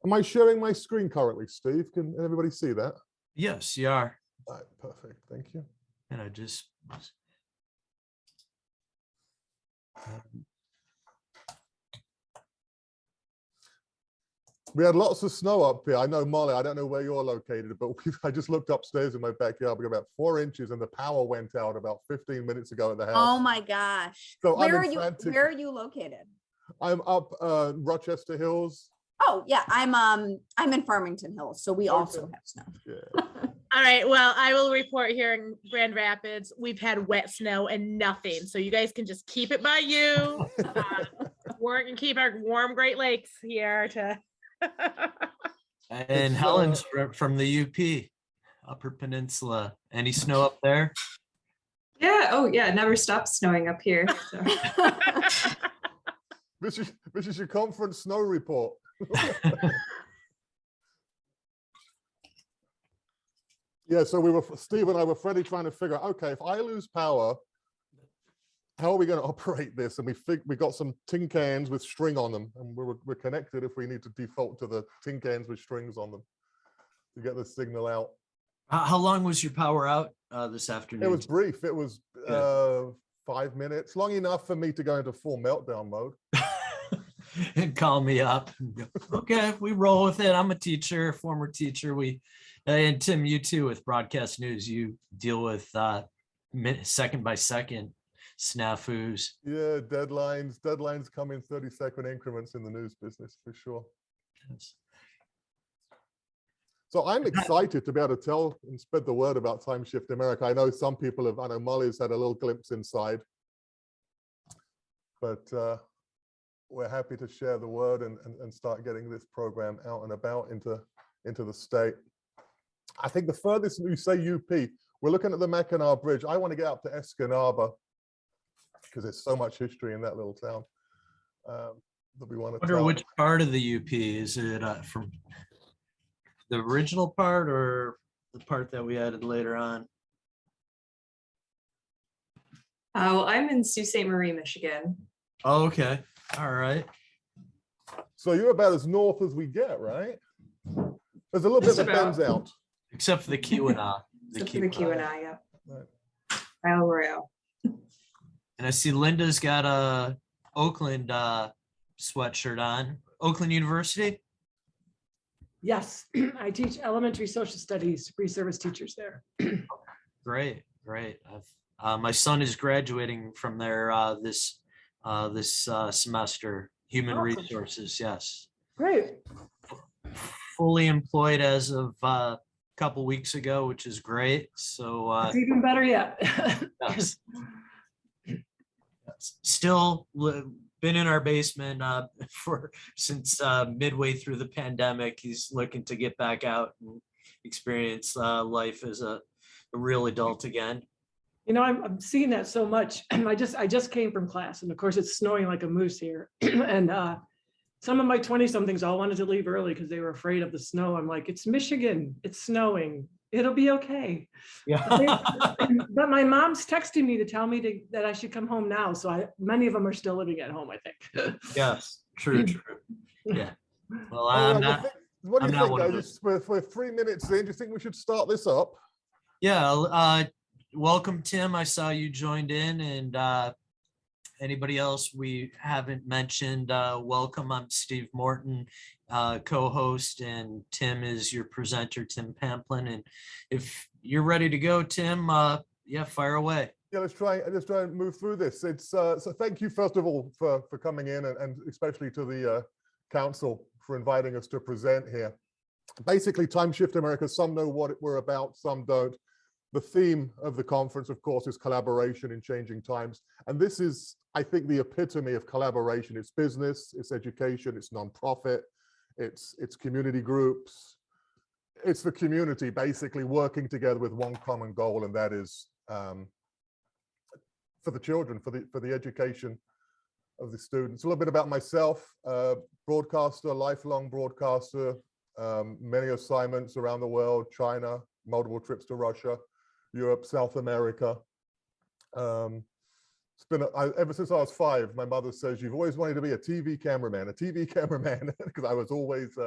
Am I sharing my screen currently, Steve? Can everybody see that? Yes, you are. All right, perfect. Thank you. And I just We had lots of snow up here. I know, Molly, I don't know where you're located, but I just looked upstairs in my backyard. We got about 4 inches and the power went out about 15 minutes ago at the house. Oh my gosh. So Where I'm are you located? I'm up Rochester Hills. Oh yeah, I'm in Farmington Hills, so we also have snow. Yeah. All right, well, I will report here in Grand Rapids, we've had wet snow and nothing. So you guys can just keep it by you. We're gonna keep our warm Great Lakes here to. and Helen's from the UP, Upper Peninsula. Any snow up there? Yeah. Oh, yeah. It never stops snowing up here. So. This is your conference snow report. Yeah, so Steve and I were Freddie trying to figure out, okay, if I lose power, how are we going to operate this? And we got some tin cans with string on them, and we're connected if we need to default to the tin cans with strings on them to get the signal out. How long was your power out this afternoon? It was brief. It was 5 minutes, long enough for me to go into full meltdown mode. And call me up. Okay, we roll with it. I'm a teacher, former teacher. And Tim, you too, with broadcast news, you deal with second by second snafus. Yeah, deadlines come in 30-second increments in the news business for sure. Yes. So I'm excited to be able to tell and spread the word about Time Shift America. I know some people have, I know Molly's had a little glimpse inside, but we're happy to share the word and start getting this program out and about into the state. I think the furthest, you say UP, we're looking at the Mackinac Bridge. I want to get up to Escanaba because there's so much history in that little town that we want to tell. Which part of the UP is it from? The original part or the part that we added later on? Well, I'm in Sault Ste. Marie, Michigan. Oh, okay. All right. So you're about as north as we get, right? There's a little bit of bends out. Except for the Keweenaw. Except for the Keweenaw, yeah. Right. Isle Royale. And I see Linda's got a Oakland sweatshirt on. Oakland University? Yes, I teach elementary social studies, free service teachers there. Great. My son is graduating from there this semester. Human resources, yes. Great. Fully employed as of a couple weeks ago, which is great. So it's even better yet. yes. Still been in our basement since midway through the pandemic. He's looking to get back out and experience life as a real adult again. You know, I'm seeing that so much. I just came from class, and of course it's snowing like a moose here. And some of my 20-somethings all wanted to leave early because they were afraid of the snow. I'm like, it's Michigan, it's snowing, it'll be okay. Yeah. But my mom's texting me to tell me that I should come home now. So many of them are still living at home, I think. Yes, true. Yeah. Well, What do you think, guys? We're 3 minutes in. Do you think we should start this up? Yeah. Welcome, Tim. I saw you joined in, and anybody else we haven't mentioned, welcome. I'm Steve Morton, co-host, and Tim is your presenter, Tim Pamplin. And if you're ready to go, Tim, yeah, fire away. Yeah, let's try and move through this. It's so thank you first of all for coming in, and especially to the council for inviting us to present here. Basically, Time Shift America, some know what we're about, some don't. The theme of the conference, of course, is collaboration in changing times. And this is, I think, the epitome of collaboration. It's business, it's education, it's nonprofit, it's community groups. It's the community basically working together with one common goal, and that is for the children, for the education of the students. A little bit about myself, broadcaster, lifelong broadcaster, many assignments around the world, China, multiple trips to Russia, Europe, South America. It's been ever since I was 5. My mother says, you've always wanted to be a TV cameraman, because I was always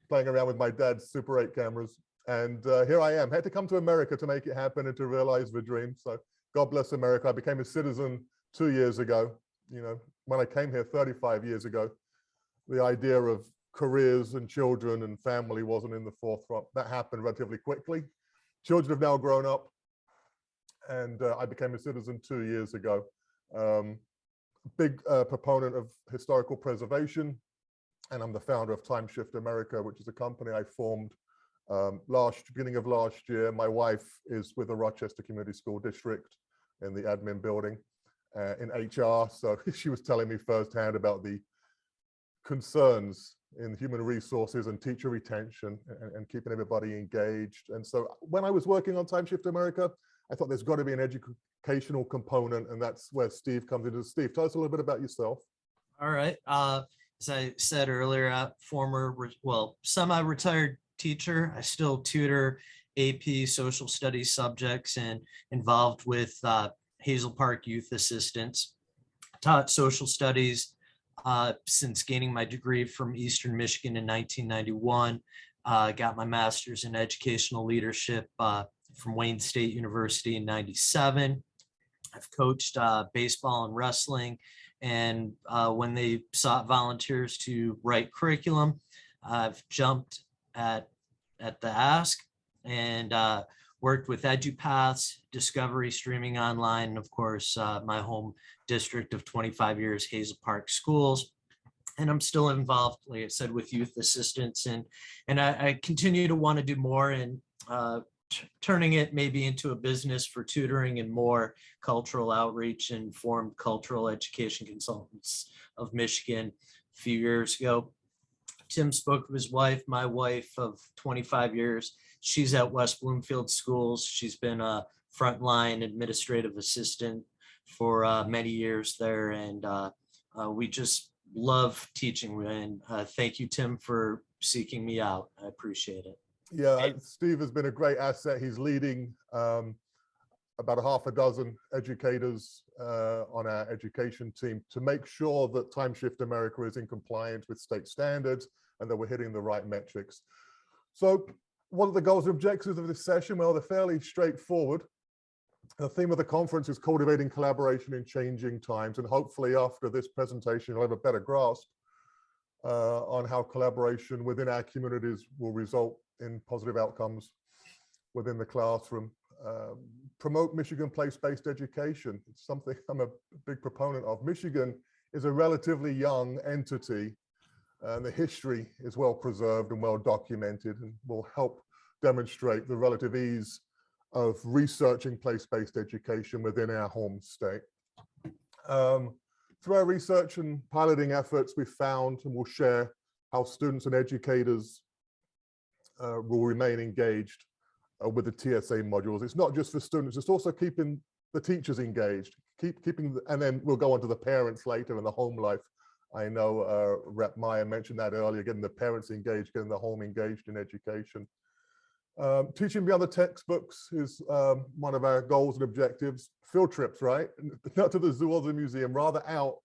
playing around with my dad's Super 8 cameras. And here I am, had to come to America to make it happen and to realize the dream. So God bless America. I became a citizen 2 years ago. You know, when I came here 35 years ago, the idea of careers and children and family wasn't in the forefront. That happened relatively quickly. Children have now grown up, and I became a citizen 2 years ago. Big proponent of historical preservation, and I'm the founder of Time Shift America, which is a company I formed beginning of last year. My wife is with the Rochester Community School District in the admin building in HR. So she was telling me firsthand about the concerns in human resources and teacher retention and keeping everybody engaged. And so when I was working on Time Shift America, I thought there's got to be an educational component, and that's where Steve comes into. Steve, tell us a little bit about yourself. All right. As I said earlier, semi-retired teacher. I still tutor AP social studies subjects and involved with Hazel Park Youth Assistance. Taught social studies since gaining my degree from Eastern Michigan in 1991. Got my master's in educational leadership from Wayne State University in 97. I've coached baseball and wrestling. And when they sought volunteers to write curriculum, I've jumped at the ask and worked with EduPaths, Discovery Streaming Online, and of course, my home district of 25 years, Hazel Park Schools. And I'm still involved, like I said, with youth assistance, and I continue to want to do more and turning it maybe into a business for tutoring and more cultural outreach, and formed Cultural Education Consultants of Michigan a few years ago. Tim spoke of his wife, my wife of 25 years. She's at West Bloomfield Schools. She's been a frontline administrative assistant for many years there. And we just love teaching. And thank you, Tim, for seeking me out. I appreciate it. Yeah, Steve has been a great asset. He's leading about a half a dozen educators on our education team to make sure that Time Shift America is in compliance with state standards and that we're hitting the right metrics. So what are the goals and objectives of this session? Well, they're fairly straightforward. The theme of the conference is cultivating collaboration in changing times. And hopefully after this presentation, you'll have a better grasp on how collaboration within our communities will result in positive outcomes within the classroom. Promote Michigan place-based education. It's something I'm a big proponent of. Michigan is a relatively young entity, and the history is well preserved and well documented, and will help demonstrate the relative ease of researching place-based education within our home state. Through our research and piloting efforts, we found and will share how students and educators will remain engaged with the TSA modules. It's not just for students, it's also keeping the teachers engaged, and then we'll go on to the parents later and the home life. I know Rep Meyer mentioned that earlier, getting the parents engaged, getting the home engaged in education. Teaching beyond the textbooks is one of our goals and objectives. Field trips, right? Not to the zoo or the museum, rather out,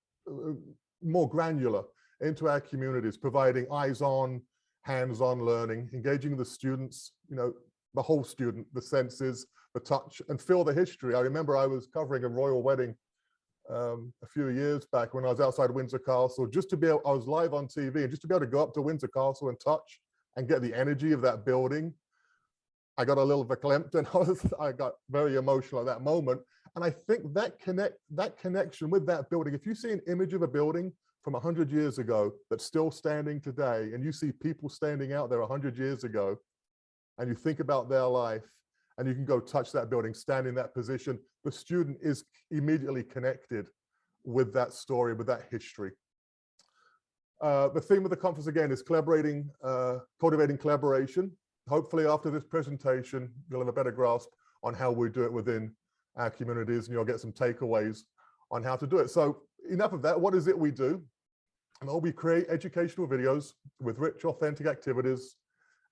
more granular into our communities, providing eyes-on, hands-on learning, engaging the students, you know, the whole student, the senses, the touch, and feel the history. I remember I was covering a royal wedding a few years back when I was outside Windsor Castle, just to be able, I was live on TV, and just to be able to go up to Windsor Castle and touch and get the energy of that building. I got a little verklempt, and I got very emotional at that moment. And I think that connection with that building, if you see an image of a building from 100 years ago that's still standing today, and you see people standing out there 100 years ago, and you think about their life, and you can go touch that building, stand in that position, the student is immediately connected with that story, with that history. The theme of the conference, again, is collaborating, cultivating collaboration. Hopefully after this presentation, you'll have a better grasp on how we do it within our communities, and you'll get some takeaways on how to do it. So enough of that. What is it we do? Well, we create educational videos with rich, authentic activities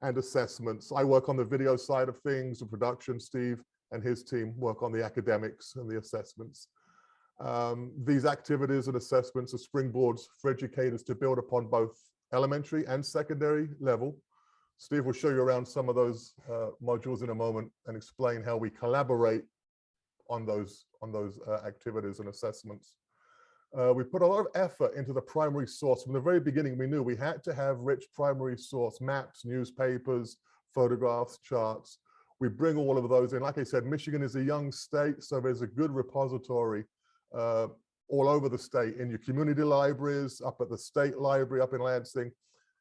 and assessments. I work on the video side of things, the production. Steve and his team work on the academics and the assessments. These activities and assessments are springboards for educators to build upon both elementary and secondary level Steve will show you around some of those modules in a moment and explain how we collaborate on those activities and assessments. We put a lot of effort into the primary source. From the very beginning, we knew we had to have rich primary source maps, newspapers, photographs, charts. We bring all of those in. Like I said, Michigan is a young state, so there's a good repository all over the state, in your community libraries, up at the state library, up in Lansing.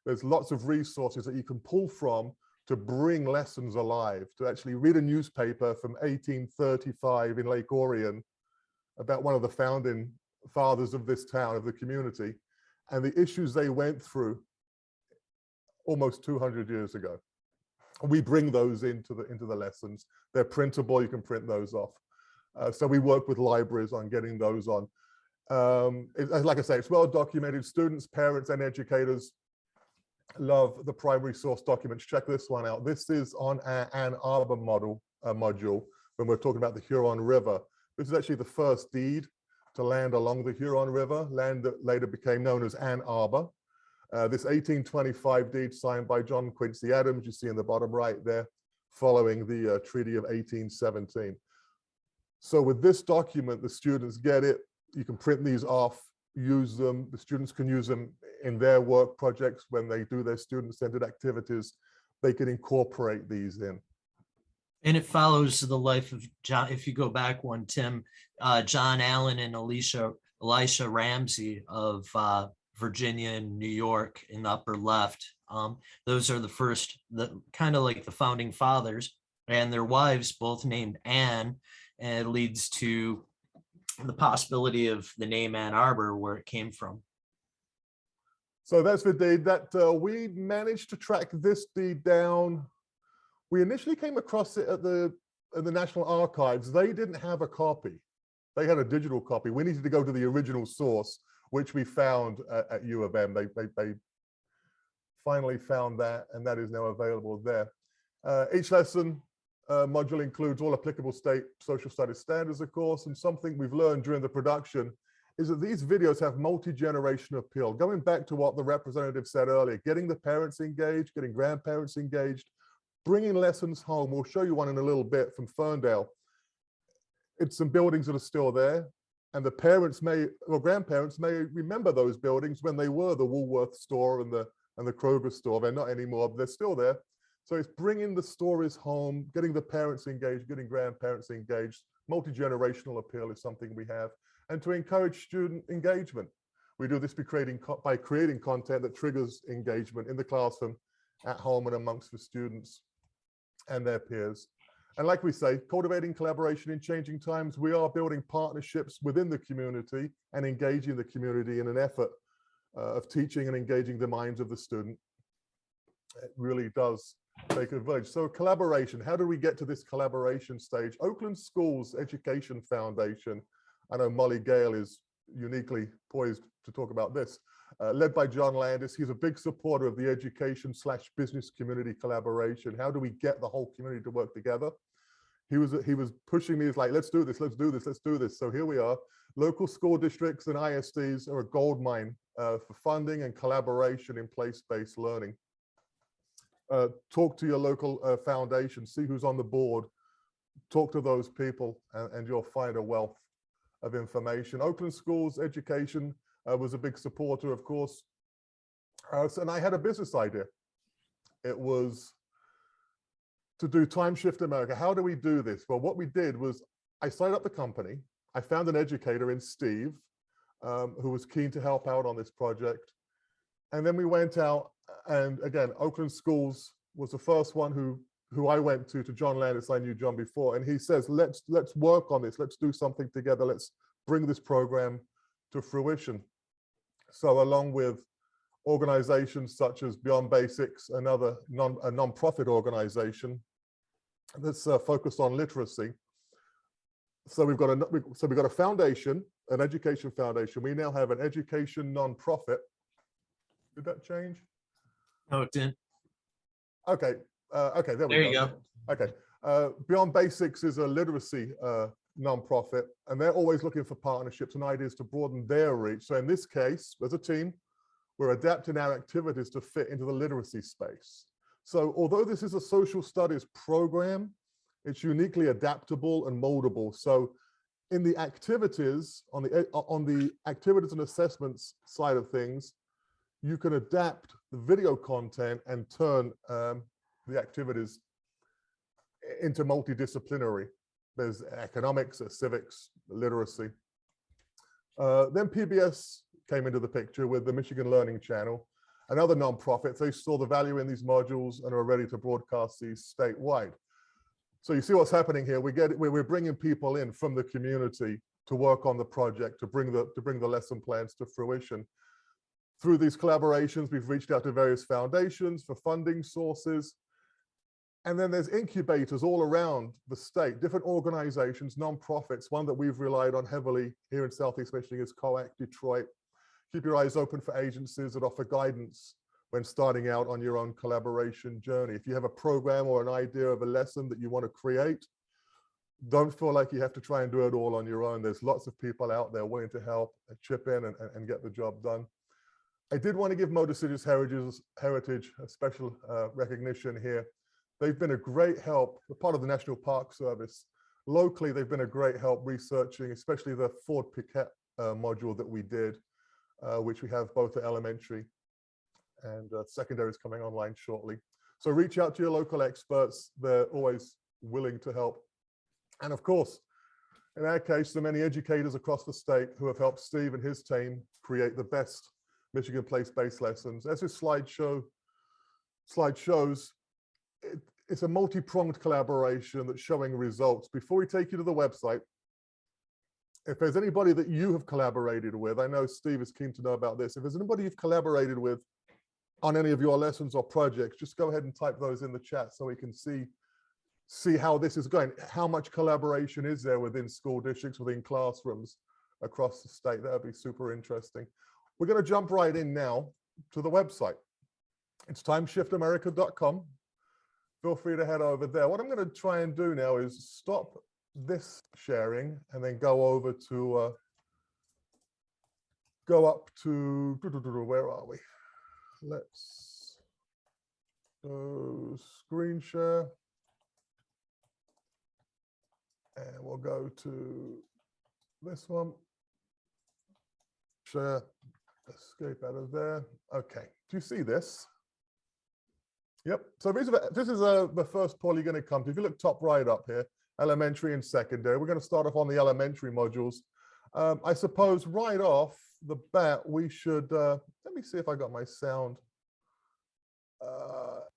There's lots of resources that you can pull from to bring lessons alive, to actually read a newspaper from 1835 in Lake Orion about one of the founding fathers of this town, of the community, and the issues they went through almost 200 years ago. We bring those into the lessons. They're printable, you can print those off. So we work with libraries on getting those on. Like I say, it's well documented. Students, parents, and educators love the primary source documents. Check this one out. This is on our Ann Arbor module when we're talking about the Huron River. This is actually the first deed to land along the Huron River, land that later became known as Ann Arbor. This 1825 deed signed by John Quincy Adams, you see in the bottom right there, following the Treaty of 1817. So with this document, the students get it. You can print these off, use them. The students can use them in their work projects when they do their student-centered activities. They can incorporate these in. And it follows the life of John. If you go back one, Tim, John Allen and Elisha Ramsey of Virginia and New York in the upper left. Those are the first, kind of like the founding fathers, and their wives both named Anne, and it leads to the possibility of the name Ann Arbor, where it came from. So that's the deed that we managed to track this deed down. We initially came across it at the National Archives. They didn't have a copy. They had a digital copy. We needed to go to the original source, which we found at U of M. They finally found that, and that is now available there. Each lesson module includes all applicable state social studies standards, of course, and something we've learned during the production is that these videos have multi-generational appeal. Going back to what the representative said earlier, getting the parents engaged, getting grandparents engaged, bringing lessons home. We'll show you one in a little bit from Ferndale. It's some buildings that are still there, and the parents may, or grandparents may remember those buildings when they were the Woolworth store and the Kroger store. They're not anymore, but they're still there. So it's bringing the stories home, getting the parents engaged, getting grandparents engaged. Multi-generational appeal is something we have. And to encourage student engagement. We do this by creating content that triggers engagement in the classroom, at home, and amongst the students and their peers. And like we say, cultivating collaboration in changing times, we are building partnerships within the community and engaging the community in an effort of teaching and engaging the minds of the student. It really does take a village. So collaboration, how do we get to this collaboration stage? Oakland Schools Education Foundation, I know Molly Gale is uniquely poised to talk about this, led by John Landis. He's a big supporter of the education/business community collaboration. How do we get the whole community to work together? He was pushing me, he's like, let's do this, let's do this, let's do this. So here we are. Local school districts and ISDs are a goldmine for funding and collaboration in place-based learning. Talk to your local foundation, see who's on the board, talk to those people, and you'll find a wealth of information. Oakland Schools Education was a big supporter, of course. And I had a business idea. It was to do Time Shift America. How do we do this? Well, what we did was I started up the company. I found an educator in Steve, who was keen to help out on this project. And then we went out, and again, Oakland Schools was the first one who I went to John Landis. I knew John before, and he says, let's work on this. Let's do something together. Let's bring this program to fruition. So along with organizations such as Beyond Basics, another a non-profit organization that's focused on literacy. So we've got a foundation, an education foundation. We now have an education non-profit. Did that change? No, it didn't. Okay. Okay, there we There you go. Okay. Beyond Basics is a literacy nonprofit, and they're always looking for partnerships and ideas to broaden their reach. So in this case, as a team, we're adapting our activities to fit into the literacy space. So although this is a social studies program, it's uniquely adaptable and moldable. So in the activities, on the activities and assessments side of things, you can adapt the video content and turn the activities into multidisciplinary. There's economics, civics, literacy. Then PBS came into the picture with the Michigan Learning Channel and other nonprofits. They saw the value in these modules and are ready to broadcast these statewide. So you see what's happening here. We're bringing people in from the community to work on the project, to bring the lesson plans to fruition. Through these collaborations, we've reached out to various foundations for funding sources. And then there's incubators all around the state, different organizations, nonprofits. One that we've relied on heavily here in Southeast Michigan is COAC Detroit. Keep your eyes open for agencies that offer guidance when starting out on your own collaboration journey. If you have a program or an idea of a lesson that you want to create, don't feel like you have to try and do it all on your own. There's lots of people out there willing to help, chip in and get the job done. I did want to give Motor Cities Heritage a special recognition here. They've been a great help. They're part of the National Park Service. Locally, they've been a great help researching, especially the Ford Piquet module that we did, which we have both at elementary and secondary is coming online shortly. So reach out to your local experts. They're always willing to help. And of course, in our case, the many educators across the state who have helped Steve and his team create the best Michigan place-based lessons. As this slide shows, it's a multi-pronged collaboration that's showing results. Before we take you to the website, if there's anybody that you have collaborated with, I know Steve is keen to know about this. If there's anybody you've collaborated with on any of your lessons or projects, just go ahead and type those in the chat so we can see how this is going. How much collaboration is there within school districts, within classrooms across the state? That would be super interesting. We're going to jump right in now to the website. It's timeshiftamerica.com. Feel free to head over there. What I'm going to try and do now is stop this sharing and then go over to, go up to, where are we? Let's go screen share. And we'll go to this one. Share, escape out of there. Okay, do you see this? Yep, so this is the first poll you're going to come to. If you look top right up here, elementary and secondary, we're going to start off on the elementary modules. I suppose right off the bat, we should, let me see if I got my sound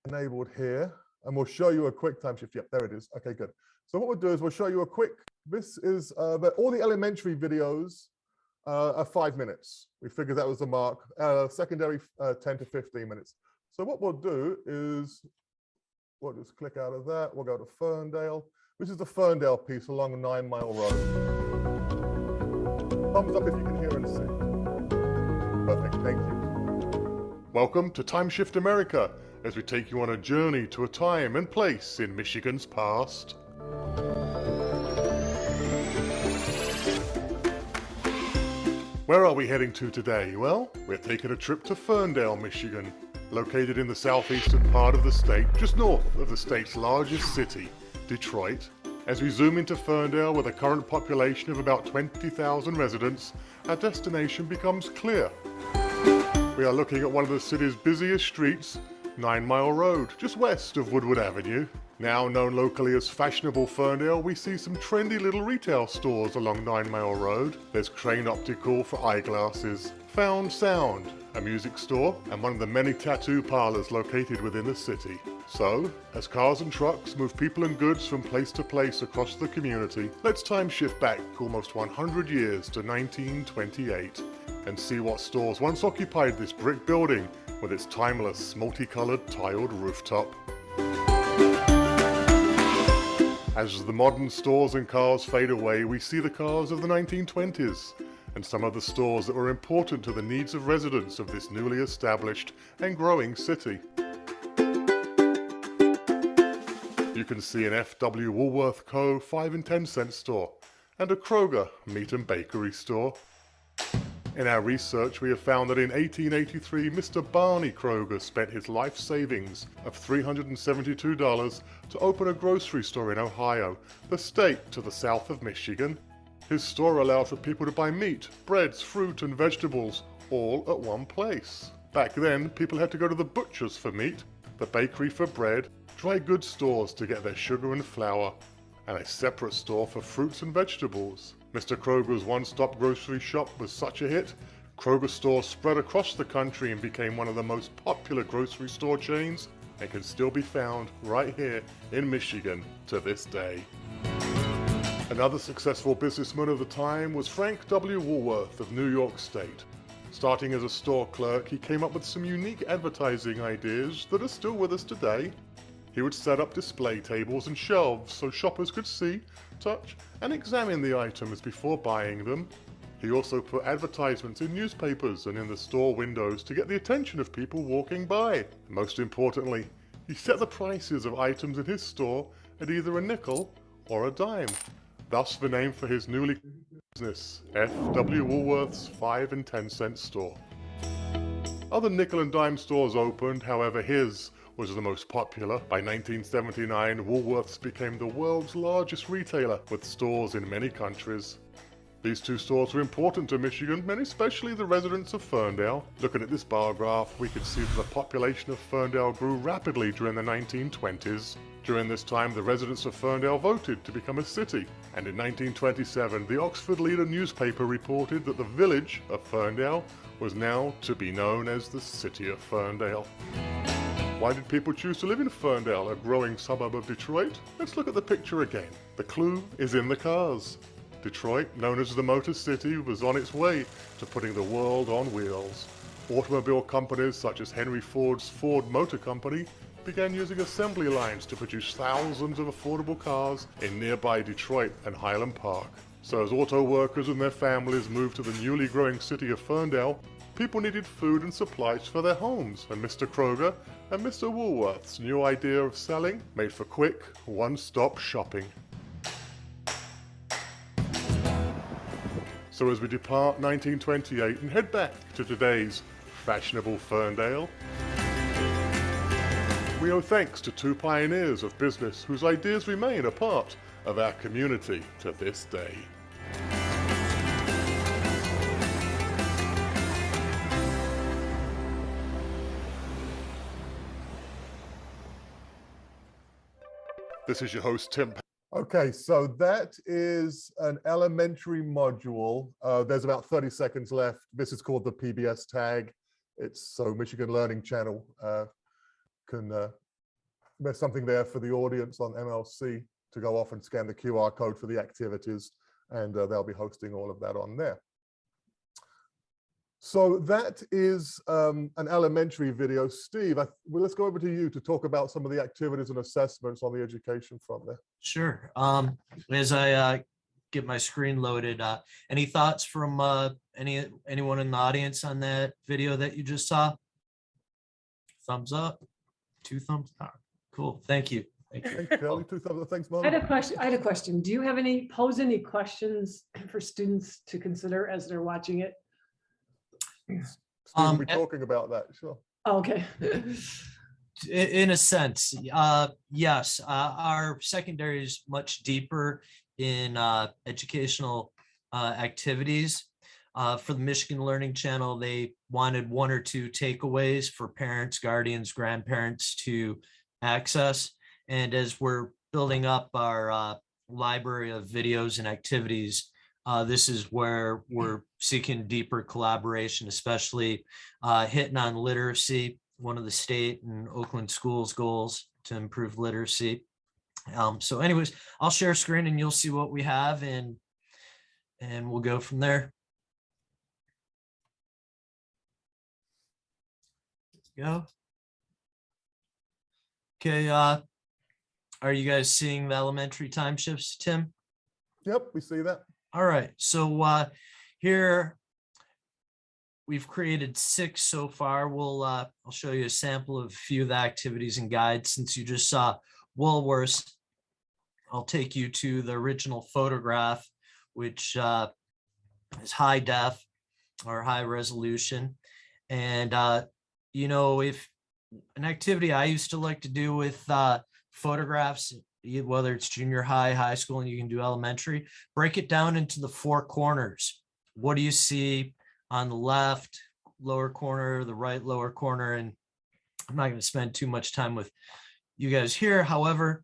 enabled here, and we'll show you a quick time shift. Yep, there it is. Okay, good. So what we'll do is we'll show you a quick, this is, all the elementary videos are 5 minutes. We figured that was the mark. Secondary, 10 to 15 minutes. So what we'll do is we'll just click out of that. We'll go to Ferndale. This is the Ferndale piece along 9 Mile Road. Thumbs up if you can hear and see. Perfect, thank you. Welcome to Time Shift America, as we take you on a journey to a time and place in Michigan's past. Where are we heading to today? Well, we're taking a trip to Ferndale, Michigan, located in the southeastern part of the state, just north of the state's largest city, Detroit. As we zoom into Ferndale with a current population of about 20,000 residents, our destination becomes clear. We are looking at one of the city's busiest streets, 9 Mile Road, just west of Woodward Avenue. Now known locally as fashionable Ferndale, we see some trendy little retail stores along 9 Mile Road. There's Crane Optical for eyeglasses, Found Sound, a music store, and one of the many tattoo parlors located within the city. So, as cars and trucks move people and goods from place to place across the community, let's time shift back almost 100 years to 1928 and see what stores once occupied this brick building with its timeless, multicolored tiled rooftop. As the modern stores and cars fade away, we see the cars of the 1920s and some of the stores that were important to the needs of residents of this newly established and growing city. You can see an F.W. Woolworth Co. 5 and 10 cent store and a Kroger meat and bakery store. In our research, we have found that in 1883, Mr. Barney Kroger spent his life savings of $372 to open a grocery store in Ohio, the state to the south of Michigan. His store allowed for people to buy meat, breads, fruit, and vegetables all at one place. Back then, people had to go to the butcher's for meat, the bakery for bread, dry goods stores to get their sugar and flour, and a separate store for fruits and vegetables. Mr. Kroger's one-stop grocery shop was such a hit, Kroger stores spread across the country and became one of the most popular grocery store chains and can still be found right here in Michigan to this day. Another successful businessman of the time was Frank W. Woolworth of New York State. Starting as a store clerk, he came up with some unique advertising ideas that are still with us today. He would set up display tables and shelves so shoppers could see, touch, and examine the items before buying them. He also put advertisements in newspapers and in the store windows to get the attention of people walking by. Most importantly, he set the prices of items in his store at either a nickel or a dime. Thus the name for his newly business, F.W. Woolworth's 5 and 10 cent store. Other nickel and dime stores opened, however his was the most popular. By 1979, Woolworths became the world's largest retailer with stores in many countries. These two stores were important to Michigan, and especially the residents of Ferndale. Looking at this bar graph, we can see that the population of Ferndale grew rapidly during the 1920s. During this time, the residents of Ferndale voted to become a city, and in 1927, the Oxford Leader newspaper reported that the village of Ferndale was now to be known as the City of Ferndale. Why did people choose to live in Ferndale, a growing suburb of Detroit? Let's look at the picture again. The clue is in the cars. Detroit, known as the Motor City, was on its way to putting the world on wheels. Automobile companies such as Henry Ford's Ford Motor Company began using assembly lines to produce thousands of affordable cars in nearby Detroit and Highland Park. So as auto workers and their families moved to the newly growing city of Ferndale, people needed food and supplies for their homes, and Mr. Kroger and Mr. Woolworth's new idea of selling made for quick, one-stop shopping. So as we depart 1928 and head back to today's fashionable Ferndale, we owe thanks to two pioneers of business whose ideas remain a part of our community to this day. This is your host, Tim. Okay, so that is an elementary module. There's about 30 seconds left. This is called the PBS tag. It's so Michigan Learning Channel there's something there for the audience on MLC to go off and scan the QR code for the activities, and they'll be hosting all of that on there. So that is an elementary video. Steve, well, let's go over to you to talk about some of the activities and assessments on the education front there. Sure. As I get my screen loaded, any thoughts from anyone in the audience on that video that you just saw? Thumbs up, 2 thumbs down. Cool. Thank you. Thank you. Thanks, Kelly. 2 thumbs up. Thanks, Mom. I had a question. Do you have pose any questions for students to consider as they're watching it? Steve will be talking about that, sure. Oh, okay. In a sense, yes. Our secondary is much deeper in educational activities. For the Michigan Learning Channel, they wanted 1 or 2 takeaways for parents, guardians, grandparents to access. And as we're building up our library of videos and activities, this is where we're seeking deeper collaboration, especially hitting on literacy, one of the state and Oakland schools' goals to improve literacy. So anyways, I'll share screen and you'll see what we have, and we'll go from there. Let's go. Okay, are you guys seeing the elementary time shifts, Tim? Yep, we see that. All right, so here we've created 6 so far. I'll show you a sample of a few of the activities and guides. Since you just saw Woolworths, I'll take you to the original photograph, which is high def. or high resolution. And, if an activity I used to like to do with photographs, whether it's junior high, high school, and you can do elementary, break it down into the four corners. What do you see on the left lower corner, the right lower corner? And I'm not going to spend too much time with you guys here. However,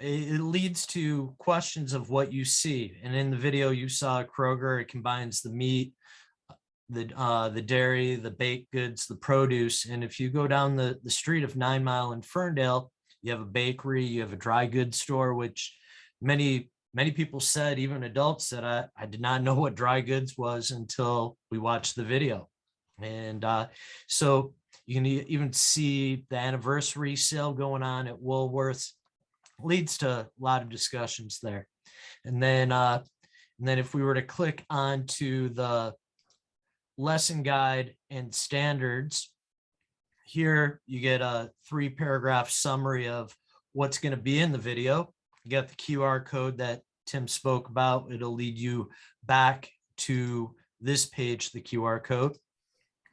it leads to questions of what you see. And in the video, you saw Kroger. It combines the meat, the dairy, the baked goods, the produce. And if you go down the street of 9 Mile in Ferndale, you have a bakery, you have a dry goods store, which many people said, even adults said, I did not know what dry goods was until we watched the video. And so you can even see the anniversary sale going on at Woolworths. Leads to a lot of discussions there. And then if we were to click onto the lesson guide and standards, here you get a 3-paragraph summary of what's going to be in the video. You got the QR code that Tim spoke about. It'll lead you back to this page, the QR code.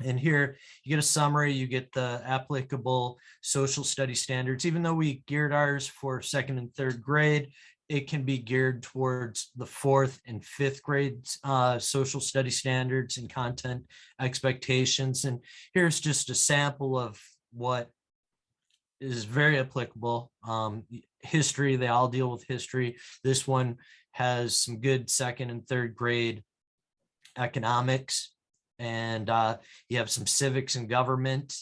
And here you get a summary, you get the applicable social study standards. Even though we geared ours for 2nd and 3rd grade, it can be geared towards the 4th and 5th grade social study standards and content expectations. And here's just a sample of what is very applicable. History, they all deal with history. This one has some good 2nd and 3rd grade economics. And you have some civics and government.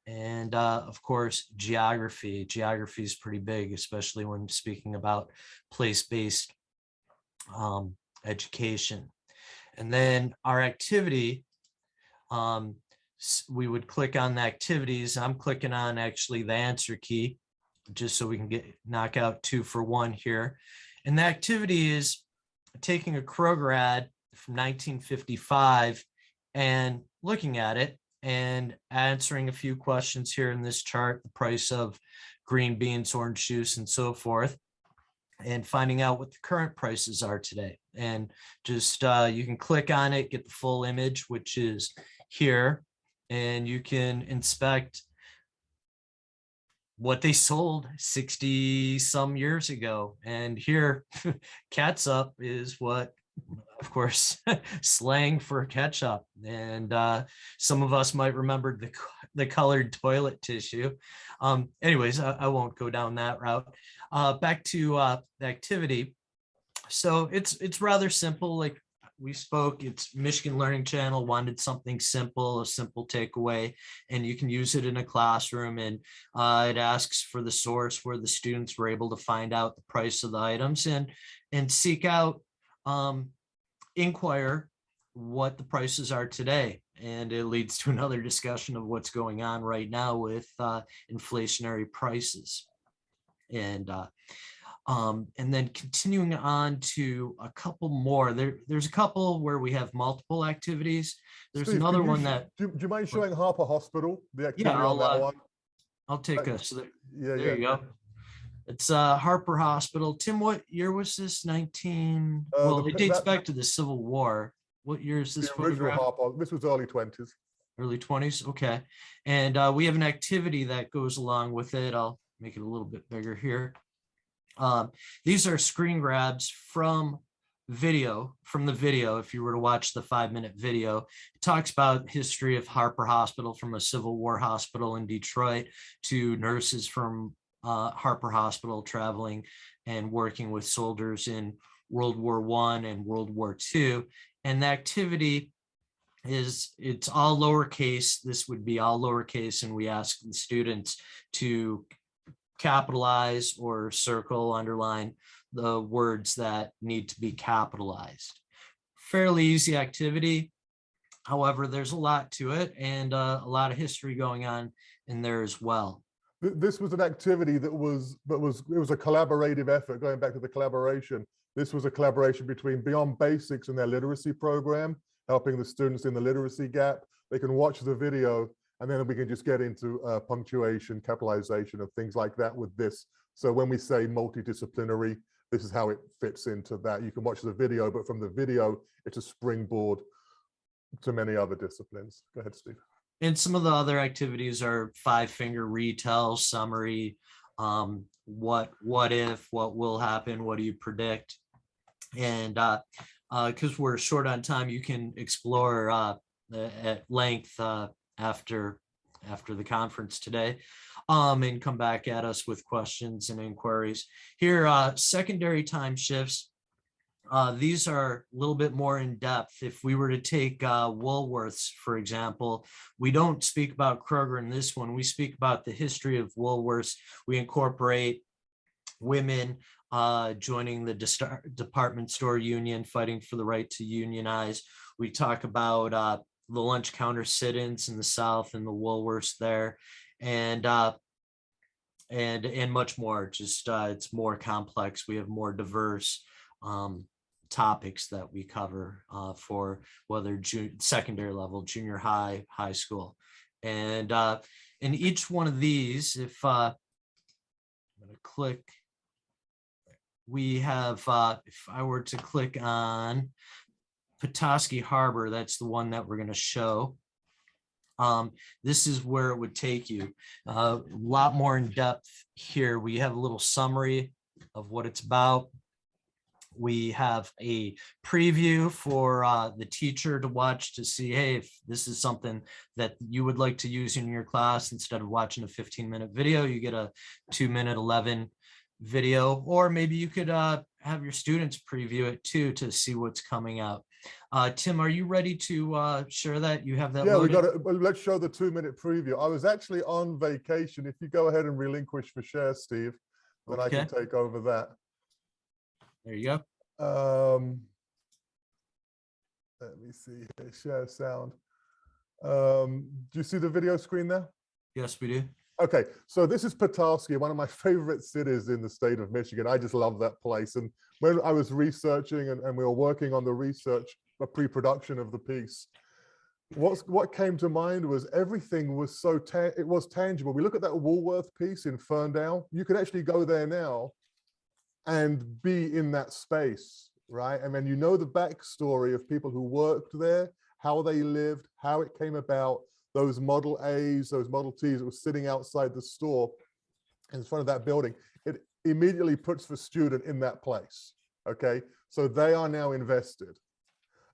And of course, geography. Geography is pretty big, especially when speaking about place-based education. And then our activity, we would click on the activities. I'm clicking on actually the answer key, just so we can knock out 2 for 1 here. And the activity is taking a Kroger ad from 1955 and looking at it and answering a few questions here in this chart, the price of green beans, orange juice, and so forth, and finding out what the current prices are today. And just you can click on it, get the full image, which is here, and you can inspect what they sold 60 some years ago. And here, catsup is what, of course, slang for ketchup. And some of us might remember the colored toilet tissue. Anyways, I won't go down that route. Back to the activity. So it's rather simple. Like we spoke, it's Michigan Learning Channel wanted something simple, a simple takeaway, and you can use it in a classroom. And it asks for the source where the students were able to find out the price of the items and seek out, inquire what the prices are today. And it leads to another discussion of what's going on right now with inflationary prices. And then continuing on to a couple more, there's a couple where we have multiple activities. There's Steve, another could you one that, do you mind showing Harper Hospital, the activity yeah, on that one? I'll take us. So Yeah, there you go. It's Harper Hospital. Tim, what year was this? 19? Well, it dates back to the Civil War. What year is this The original photograph? Harper, this was early 20s. Early 20s. Okay. And we have an activity that goes along with it. I'll make it a little bit bigger here. These are screen grabs from the video. If you were to watch the 5-minute video, it talks about history of Harper Hospital, from a Civil War hospital in Detroit to nurses from Harper Hospital traveling and working with soldiers in World War I and World War II. And the activity it's all lowercase. This would be all lowercase, and we ask the students to capitalize or circle, underline the words that need to be capitalized. Fairly easy activity. However, there's a lot to it, and a lot of history going on in there as well. This was an activity it was a collaborative effort. Going back to the collaboration, this was a collaboration between Beyond Basics and their literacy program, helping the students in the literacy gap. They can watch the video, and then we can just get into punctuation, capitalization, of things like that with this. So when we say multidisciplinary, this is how it fits into that. You can watch the video, but from the video, it's a springboard to many other disciplines. Go ahead, Steve. And some of the other activities are 5-finger retell, summary, what if, what will happen, what do you predict? And because we're short on time, you can explore at length after the conference today, and come back at us with questions and inquiries. Here, secondary time shifts. These are a little bit more in depth. If we were to take Woolworths, for example, we don't speak about Kroger in this one. We speak about the history of Woolworths. We incorporate women joining the department store union, fighting for the right to unionize. We talk about the lunch counter sit-ins in the South and the Woolworths there, and much more. Just it's more complex. We have more diverse topics that we cover for whether secondary level, junior high, high school. And in each one of these, if I'm going to click, we have, if I were to click on Petoskey Harbor, that's the one that we're going to show. This is where it would take you. A lot more in depth here. We have a little summary of what it's about. We have a preview for the teacher to watch to see, hey, if this is something that you would like to use in your class, instead of watching a 15-minute video, you get a 2-minute 11 video, or maybe you could have your students preview it too to see what's coming out. Tim, are you ready to share that? You have that? Yeah, loaded? we got it. Well, let's show the 2-minute preview. I was actually on vacation. If you go ahead and relinquish for share, Steve, then I can take over that. There you go. Let me see. Share sound. Do you see the video screen there? Yes, we do. Okay, so this is Petoskey, one of my favorite cities in the state of Michigan. I just love that place. And when I was researching and we were working on the research, the pre-production of the piece, what came to mind was everything was so, it was tangible. We look at that Woolworth piece in Ferndale. You could actually go there now and be in that space, right? And then you know the backstory of people who worked there, how they lived, how it came about, those Model A's, those Model T's that were sitting outside the store in front of that building. It immediately puts the student in that place, okay? So they are now invested.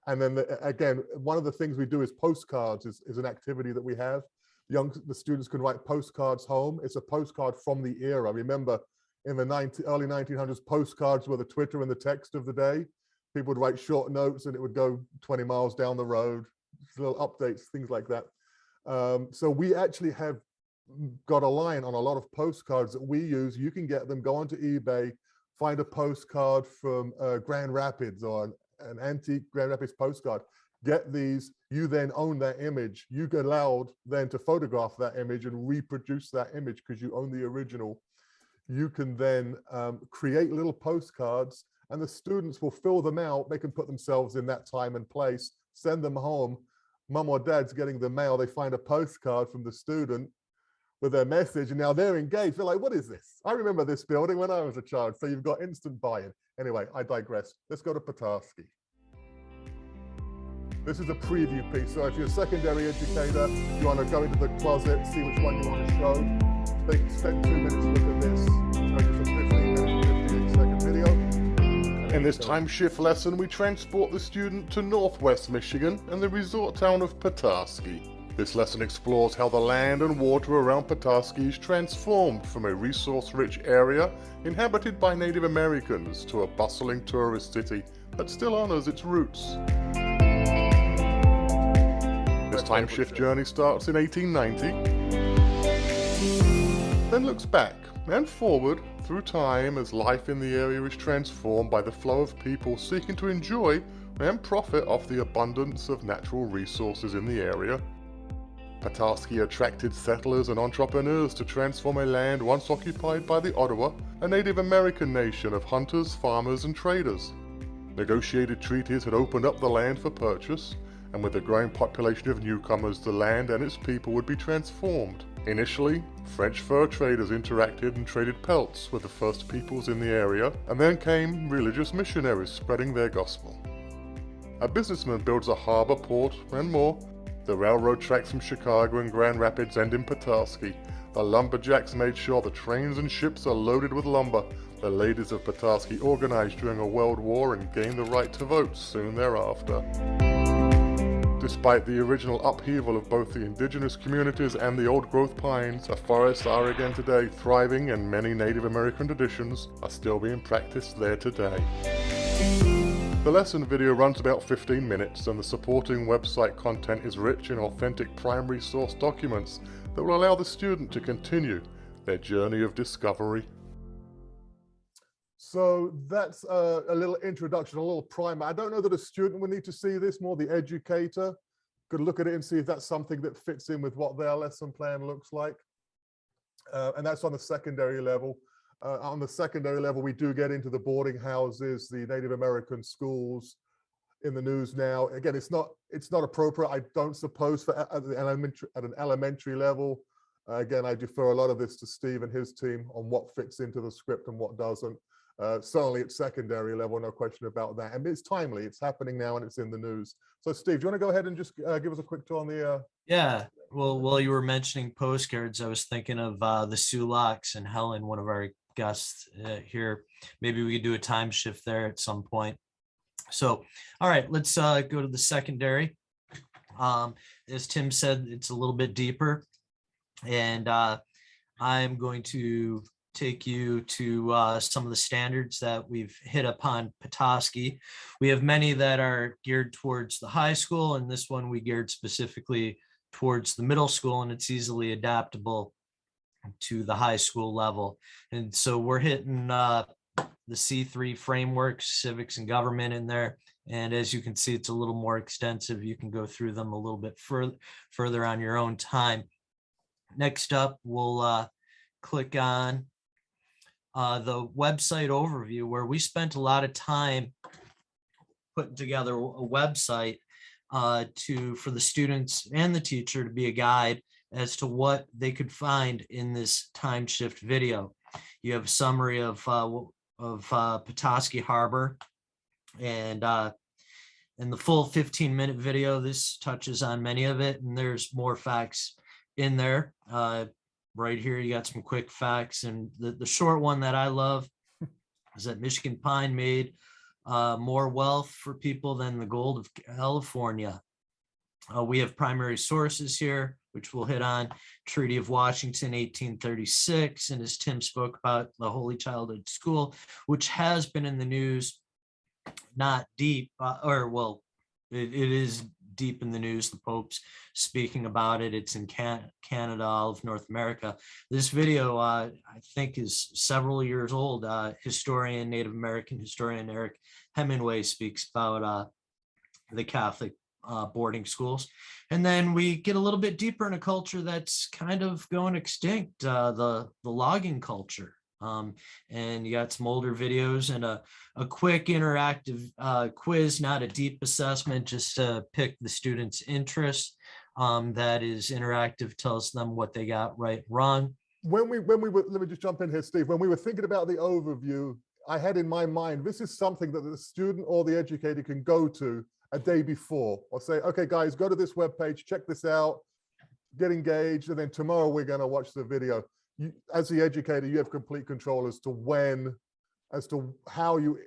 And then again, one of the things we do is postcards is an activity that we have. The students can write postcards home. It's a postcard from the era. Remember, in the early 1900s, postcards were the Twitter and the text of the day. People would write short notes and it would go 20 miles down the road, little updates, things like that. So we actually have got a line on a lot of postcards that we use. You can get them, go onto eBay, find a postcard from Grand Rapids or an antique Grand Rapids postcard. Get these, you then own that image. You get allowed then to photograph that image and reproduce that image because you own the original. You can then create little postcards and the students will fill them out. They can put themselves in that time and place, send them home. Mom or dad's getting the mail. They find a postcard from the student with their message and now they're engaged. They're like, what is this? I remember this building when I was a child. So you've got instant buy-in. Anyway, I digress. Let's go to Petoskey. This is a preview piece. So if you're a secondary educator, you want to go into the closet, see which one you want to show. They can spend 2 minutes to look at this. Show you some 15-minute, 58-second video. In this time shift lesson, we transport the student to Northwest Michigan and the resort town of Petoskey. This lesson explores how the land and water around Petoskey is transformed from a resource-rich area inhabited by Native Americans to a bustling tourist city that still honors its roots. This time shift journey starts in 1890, then looks back and forward through time as life in the area is transformed by the flow of people seeking to enjoy and profit off the abundance of natural resources in the area. Petoskey attracted settlers and entrepreneurs to transform a land once occupied by the Ottawa, a Native American nation of hunters, farmers, and traders. Negotiated treaties had opened up the land for purchase, and with the growing population of newcomers, the land and its people would be transformed. Initially, French fur traders interacted and traded pelts with the first peoples in the area, and then came religious missionaries spreading their gospel. A businessman builds a harbor, port, and more. The railroad tracks from Chicago and Grand Rapids end in Petoskey. The lumberjacks made sure the trains and ships are loaded with lumber. The ladies of Petoskey organized during a world war and gained the right to vote soon thereafter. Despite the original upheaval of both the indigenous communities and the old-growth pines, the forests are again today thriving, and many Native American traditions are still being practiced there today. The lesson video runs about 15 minutes, and the supporting website content is rich in authentic primary source documents that will allow the student to continue their journey of discovery. So that's a little introduction, a little primer. I don't know that a student would need to see this, more the educator could look at it and see if that's something that fits in with what their lesson plan looks like. And that's on the secondary level. On the secondary level, we do get into the boarding houses, the Native American schools in the news now. Again, it's not appropriate, I don't suppose, for at an elementary level. Again, I defer a lot of this to Steve and his team on what fits into the script and what doesn't. Certainly at secondary level, no question about that. And it's timely, it's happening now and it's in the news. So Steve, do you want to go ahead and just give us a quick tour on the... Yeah, well, while you were mentioning postcards, I was thinking of the Sulaks and Helen, one of our guests here. Maybe we could do a time shift there at some point. So, all right, let's go to the secondary. As Tim said, it's a little bit deeper. And I'm going to take you to some of the standards that we've hit upon Petoskey. We have many that are geared towards the high school, and this one we geared specifically towards the middle school, and it's easily adaptable to the high school level. And so we're hitting the C3 framework, civics and government in there. And as you can see, it's a little more extensive. You can go through them a little bit further on your own time. Next up, we'll click on the website overview, where we spent a lot of time putting together a website for the students and the teacher to be a guide as to what they could find in this time shift video. You have a summary of Petoskey Harbor, and in the full 15-minute video, this touches on many of it, and there's more facts in there. Right here, you got some quick facts, and the short one that I love is that Michigan pine made more wealth for people than the gold of California. We have primary sources here, which we'll hit on. Treaty of Washington, 1836, and as Tim spoke about, the Holy Childhood School, which has been in the news, not deep, it is deep in the news. The Pope's speaking about it. It's in Canada, all of North America. This video, I think, is several years old. Native American historian Eric Hemingway speaks about the Catholic boarding schools. And then we get a little bit deeper in a culture that's kind of going extinct, the logging culture. And you got some older videos and a quick interactive quiz, not a deep assessment, just to pick the student's interest. That is interactive, tells them what they got right, wrong. When we were, let me just jump in here, Steve. When we were thinking about the overview, I had in my mind, this is something that the student or the educator can go to a day before, or say, okay, guys, go to this webpage, check this out, get engaged, and then tomorrow we're going to watch the video. You, as the educator, you have complete control as to how you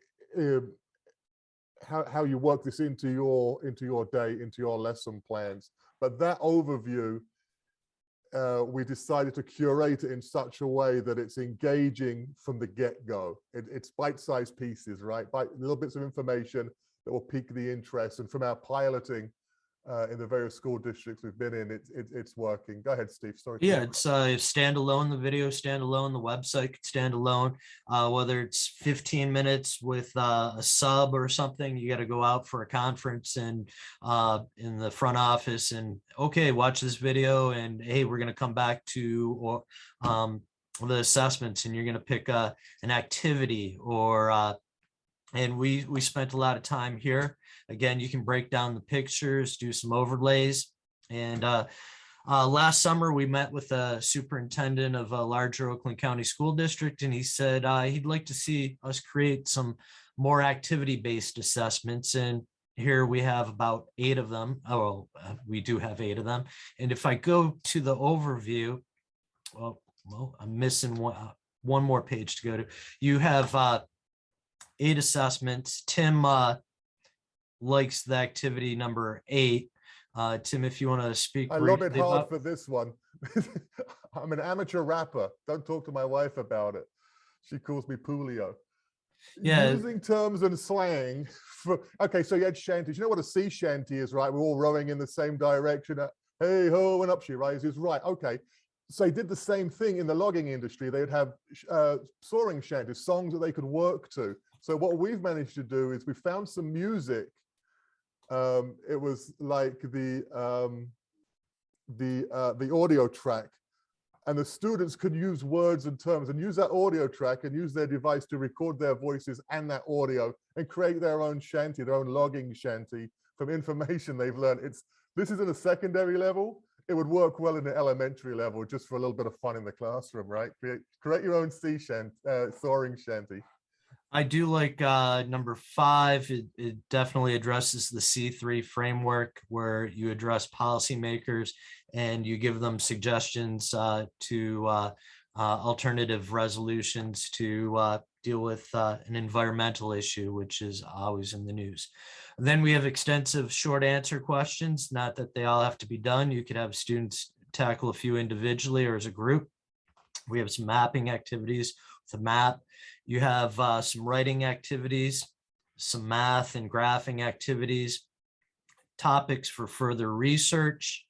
work this into your day, into your lesson plans. But that overview, we decided to curate it in such a way that it's engaging from the get-go. It's bite-sized pieces, right? Little bits of information that will pique the interest. And from our piloting in the various school districts we've been in, it's working. Go ahead, Steve. Sorry. Yeah, it's standalone. The video standalone. The website could stand alone. Whether it's 15 minutes with a sub or something, you got to go out for a conference and in the front office and, okay, watch this video, and hey, we're going to come back to the assessments, and you're going to pick an activity or and we spent a lot of time here. Again, you can break down the pictures, do some overlays. And last summer, we met with a superintendent of a larger Oakland County school district, and he said he'd like to see us create some more activity-based assessments. And here we have about 8 of them. Oh, we do have 8 of them. And if I go to the overview, well, I'm missing one more page to go to. You have 8 assessments. Tim likes the activity number 8. Tim, if you want to speak I love it briefly hard about- for this one. I'm an amateur rapper. Don't talk to my wife about it. She calls me Poolio. Yeah. Using terms and slang for, okay, so you had shanties. You know what a sea shanty is, right? We're all rowing in the same direction. Hey ho, and up she rises. Right, okay. So they did the same thing in the logging industry. They'd have soaring shanties, songs that they could work to. So what we've managed to do is we found some music. It was like the audio track, and the students could use words and terms and use that audio track and use their device to record their voices and that audio and create their own shanty, their own logging shanty from information they've learned. This is at a secondary level. It would work well in the elementary level, just for a little bit of fun in the classroom, right? Create your own sea shanty, soaring shanty. I do like number 5. It definitely addresses the C3 framework, where you address policymakers and you give them suggestions to alternative resolutions to deal with an environmental issue, which is always in the news. And then we have extensive short answer questions. Not that they all have to be done. You could have students tackle a few individually or as a group. We have some mapping activities with a map. You have some writing activities, some math and graphing activities, topics for further research,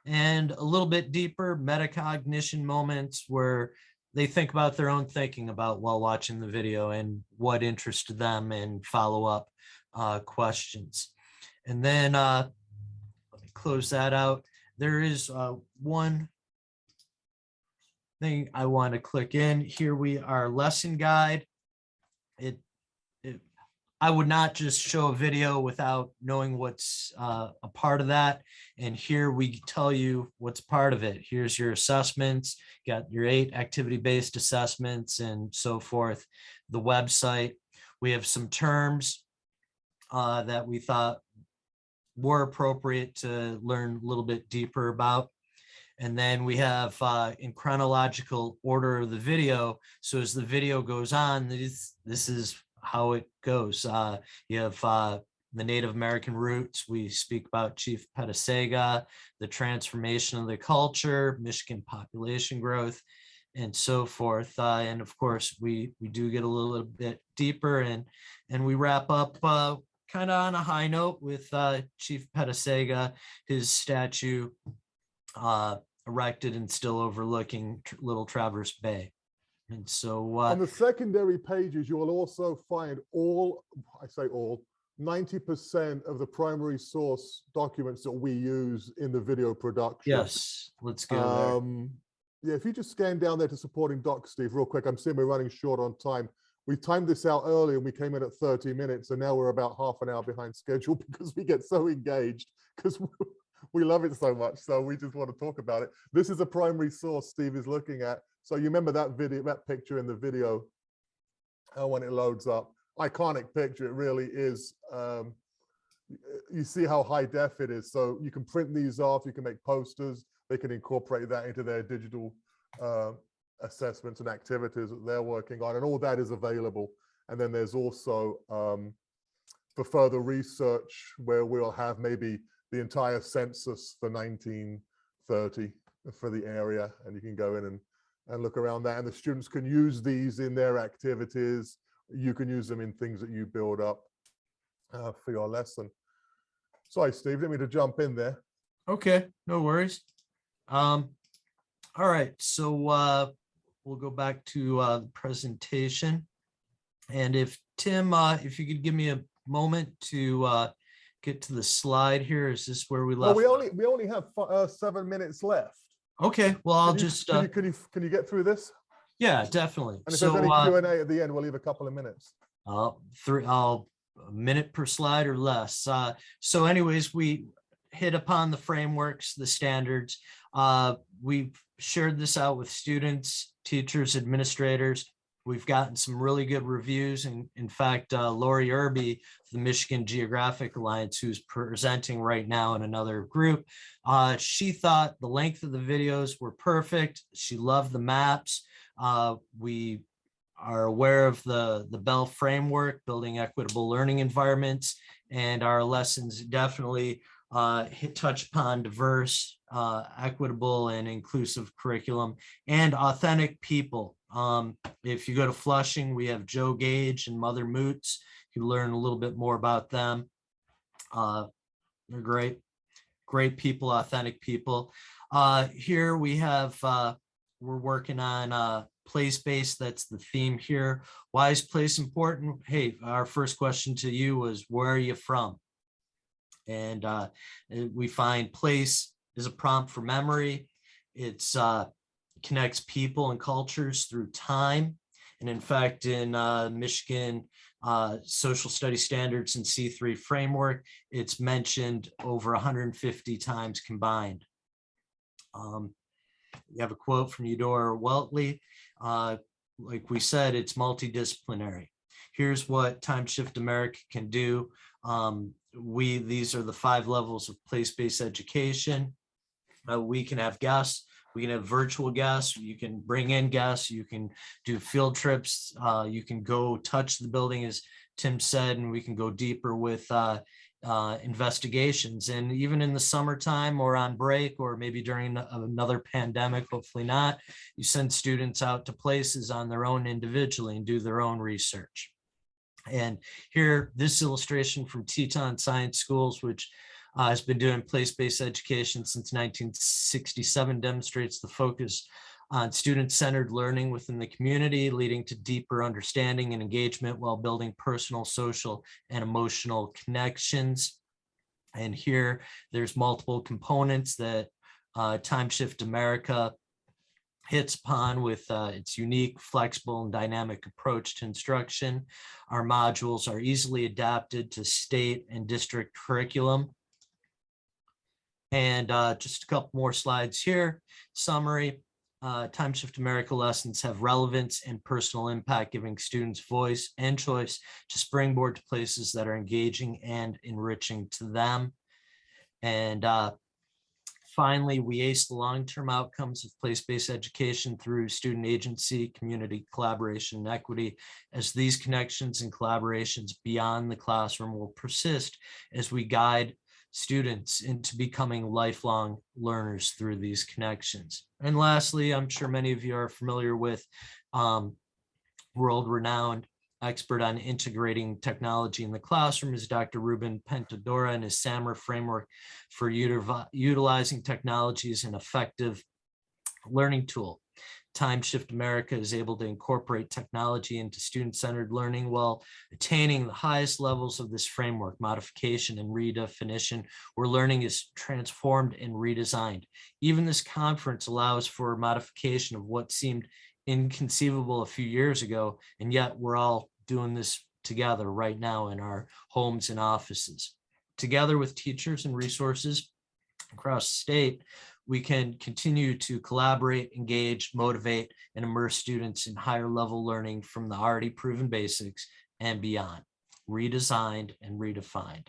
and a little bit deeper metacognition moments where they think about their own thinking about while watching the video and what interested them, and follow up questions. And then let me close that out. There is one thing I want to click in. Here we are, lesson guide. I would not just show a video without knowing what's a part of that. And here we tell you what's part of it. Here's your assessments, got your 8 activity-based assessments and so forth. The website, we have some terms that we thought were appropriate to learn a little bit deeper about. And then we have in chronological order of the video. So as the video goes on, this is how it goes. You have the Native American roots. We speak about Chief Pettisega, the transformation of the culture, Michigan population growth, and so forth. And of course, we do get a little bit deeper, and we wrap up kind of on a high note with Chief Pettisega, his statue erected and still overlooking Little Traverse Bay. And so on the secondary pages, you will also find all, I say all, 90% of the primary source documents that we use in the video production. yes, let's go there. Yeah, if you just scan down there to supporting docs, Steve, real quick. I'm seeing we're running short on time. We timed this out early and we came in at 30 minutes, and now we're about half an hour behind schedule because we get so engaged because we love it so much. So we just want to talk about it. This is a primary source Steve is looking at. So you remember that video, that picture in the video when it loads up. Iconic picture, it really is. You see how high def it is. So you can print these off, you can make posters, they can incorporate that into their digital assessments and activities that they're working on, and all that is available. And then there's also for further research where we'll have maybe the entire census for 1930 for the area, and you can go in and look around that, and the students can use these in their activities. You can use them in things that you build up for your lesson. Sorry, Steve, didn't mean to jump in there. Okay, no worries. All right, so we'll go back to the presentation. And if Tim, if you could give me a moment to get to the slide here. Is this where we Well, left? we only have 7 minutes left. Okay, well, I'll Can you- just, can you get through this? yeah, definitely. And if So there's any Q&A at the end, we'll leave a couple of minutes. I'll a minute per slide or less. So anyways, we hit upon the frameworks, the standards. We've shared this out with students, teachers, administrators. We've gotten some really good reviews. And in fact, Lori Irby, of the Michigan Geographic Alliance, who's presenting right now in another group, she thought the length of the videos were perfect. She loved the maps. We are aware of the Bell framework, building equitable learning environments, and our lessons definitely touch upon diverse, equitable, and inclusive curriculum and authentic people. If you go to Flushing, we have Joe Gage and Mother Moots. You learn a little bit more about them. They're great people, authentic people. Here we have, we're working on place-based. That's the theme here. Why is place important? Hey, our first question to you was, where are you from? And we find place is a prompt for memory. It's connects people and cultures through time. And in fact, in Michigan Social Study Standards and C3 framework, it's mentioned over 150 times combined. You have a quote from Eudora Weltley. Like we said, it's multidisciplinary. Here's what Time Shift America can do. These are the 5 levels of place-based education. We can have guests. We can have virtual guests. You can bring in guests. You can do field trips. You can go touch the building, as Tim said, and we can go deeper with investigations. And even in the summertime or on break, or maybe during another pandemic, hopefully not, you send students out to places on their own individually and do their own research. And here, this illustration from Teton Science Schools, which has been doing place-based education since 1967, demonstrates the focus on student-centered learning within the community, leading to deeper understanding and engagement while building personal, social, and emotional connections. And here, there's multiple components that Time Shift America hits upon with its unique, flexible, and dynamic approach to instruction. Our modules are easily adapted to state and district curriculum. And just a couple more slides here. Summary, Time Shift America lessons have relevance and personal impact, giving students voice and choice to springboard to places that are engaging and enriching to them. And finally, we ace the long-term outcomes of place-based education through student agency, community collaboration, and equity, as these connections and collaborations beyond the classroom will persist as we guide students into becoming lifelong learners through these connections. And lastly, I'm sure many of you are familiar with world-renowned expert on integrating technology in the classroom is Dr. Ruben Pentadora and his SAMR framework for utilizing technology as an effective learning tool. Time Shift America is able to incorporate technology into student-centered learning while attaining the highest levels of this framework, modification and redefinition, where learning is transformed and redesigned. Even this conference allows for modification of what seemed inconceivable a few years ago, and yet we're all doing this together right now in our homes and offices. Together with teachers and resources across the state, we can continue to collaborate, engage, motivate, and immerse students in higher level learning from the already proven basics and beyond, redesigned and redefined.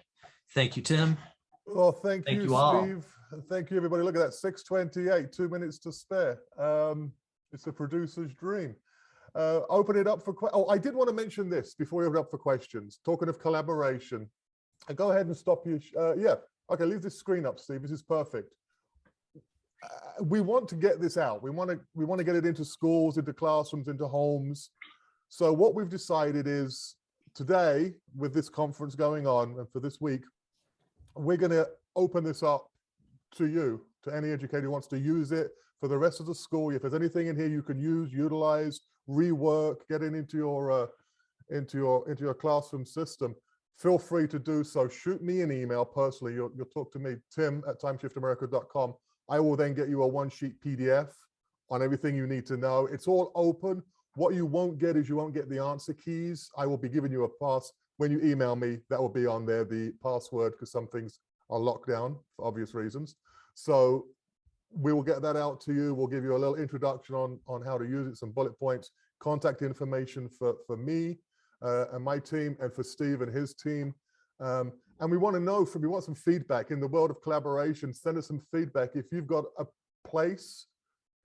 Thank you, Tim. Well, thank you, all. Steve. And thank you, everybody. Look at that, 6:28, 2 minutes to spare. It's a producer's dream. Open it up for I did want to mention this before we open up for questions. Talking of collaboration, go ahead and stop your, yeah. Okay, leave this screen up, Steve. This is perfect. We want to get this out. We want to get it into schools, into classrooms, into homes. So what we've decided is today, with this conference going on and for this week, we're going to open this up to you, to any educator who wants to use it for the rest of the school. If there's anything in here you can use, utilize, rework, get it into your classroom system, feel free to do so. Shoot me an email personally. You'll talk to me, tim@timeshiftamerica.com. I will then get you a one-sheet PDF on everything you need to know. It's all open. What you won't get is you won't get the answer keys. I will be giving you a pass. When you email me, that will be on there, the password, because some things are locked down for obvious reasons. So we will get that out to you. We'll give you a little introduction on how to use it, some bullet points, contact information for me and my team, and for Steve and his team. And we want to know we want some feedback in the world of collaboration. Send us some feedback. If you've got a place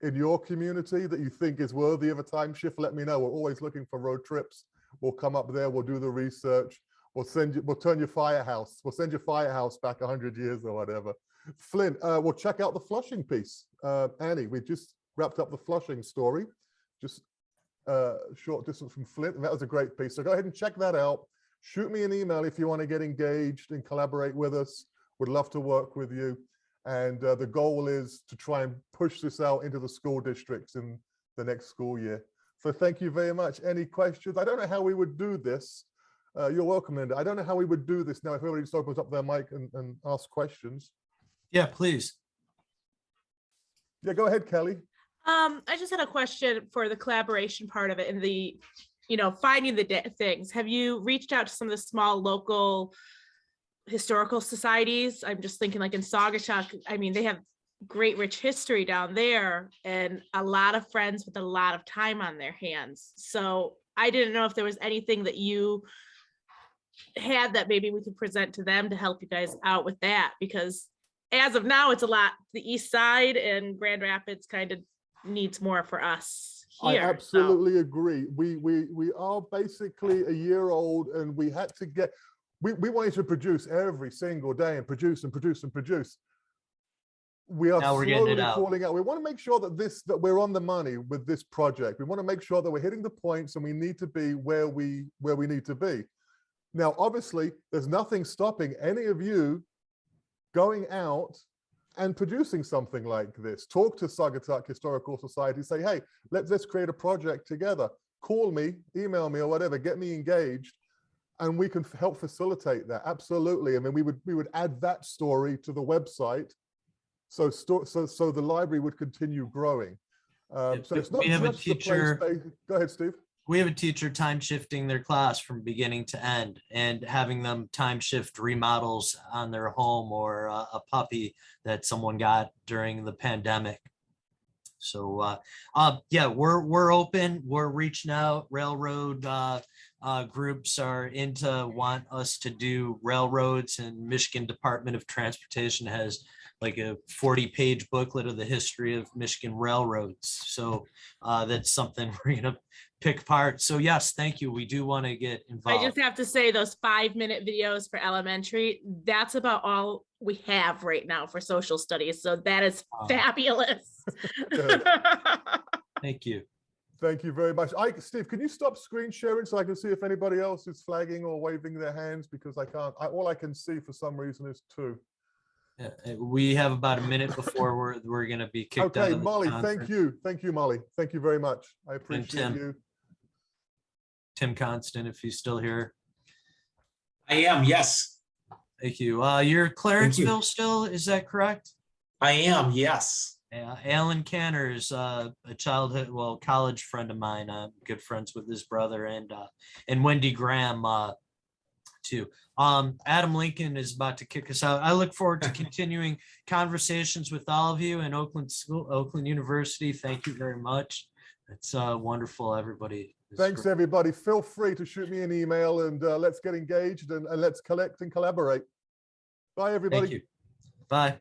in your community that you think is worthy of a time shift, let me know. We're always looking for road trips. We'll come up there, we'll do the research. We'll turn your firehouse. We'll send your firehouse back 100 years or whatever. Flint, we'll check out the Flushing piece. Annie, we just wrapped up the Flushing story, just short distance from Flint, and that was a great piece. So go ahead and check that out. Shoot me an email if you want to get engaged and collaborate with us. Would love to work with you. And the goal is to try and push this out into the school districts in the next school year. So thank you very much. Any questions? I don't know how we would do this. You're welcome, Linda. I don't know how we would do this now. If everybody just opens up their mic and asks questions. Yeah, please. Yeah, go ahead, Kelly. I just had a question for the collaboration part of it and the, finding the things. Have you reached out to some of the small local historical societies? I'm just thinking like in Saugatuck, I mean, they have great rich history down there and a lot of friends with a lot of time on their hands. So I didn't know if there was anything that you had that maybe we could present to them to help you guys out with that, because as of now, it's a lot, the east side and Grand Rapids kind of needs more for us here. I absolutely agree. We are basically a year old, and we had to get, we wanted to produce every single day and produce and produce and produce. We are Now we're getting it slowly out. calling out. We want to make sure that we're on the money with this project. We want to make sure that we're hitting the points, and we need to be where we need to be. Now, obviously, there's nothing stopping any of you going out and producing something like this. Talk to Saugatuck Historical Society, say, hey, let's create a project together. Call me, email me, or whatever, get me engaged, and we can help facilitate that. Absolutely. I mean, we would add that story to the website, so the library would continue growing. So it's not We have a just the teacher- place. Go ahead, Steve. We have a teacher time shifting their class from beginning to end and having them time shift remodels on their home or a puppy that someone got during the pandemic. So yeah, we're open. We're reaching out. Railroad groups are want us to do railroads, and Michigan Department of Transportation has like a 40-page booklet of the history of Michigan railroads. So that's something we're gonna pick apart. So yes, thank you. We do want to get I involved. just have to say those 5-minute videos for elementary, that's about all we have right now for social studies. So that is Wow. fabulous. Good. Thank you. Thank you very much. Steve, can you stop screen sharing so I can see if anybody else is flagging or waving their hands, because I can't, all I can see for some reason is 2. Yeah, we have about a minute before we're going to be kicked out. Okay, of the Molly, conference. thank you. Thank you, Molly. Thank you very much. I appreciate Tim. you. Tim Constant, if he's still here. I am, yes. Thank you. You're Clarenceville still, is that correct? I am, yes. Alan Canner is a college friend of mine. I'm good friends with his brother, and Wendy Graham too. Adam Lincoln is about to kick us out. I look forward to continuing conversations with all of you in Oakland University. Thank you very much. It's wonderful, everybody. Thanks, everybody. Feel free to shoot me an email, and let's get engaged and let's collect and collaborate. Bye, everybody. Thank you. Bye.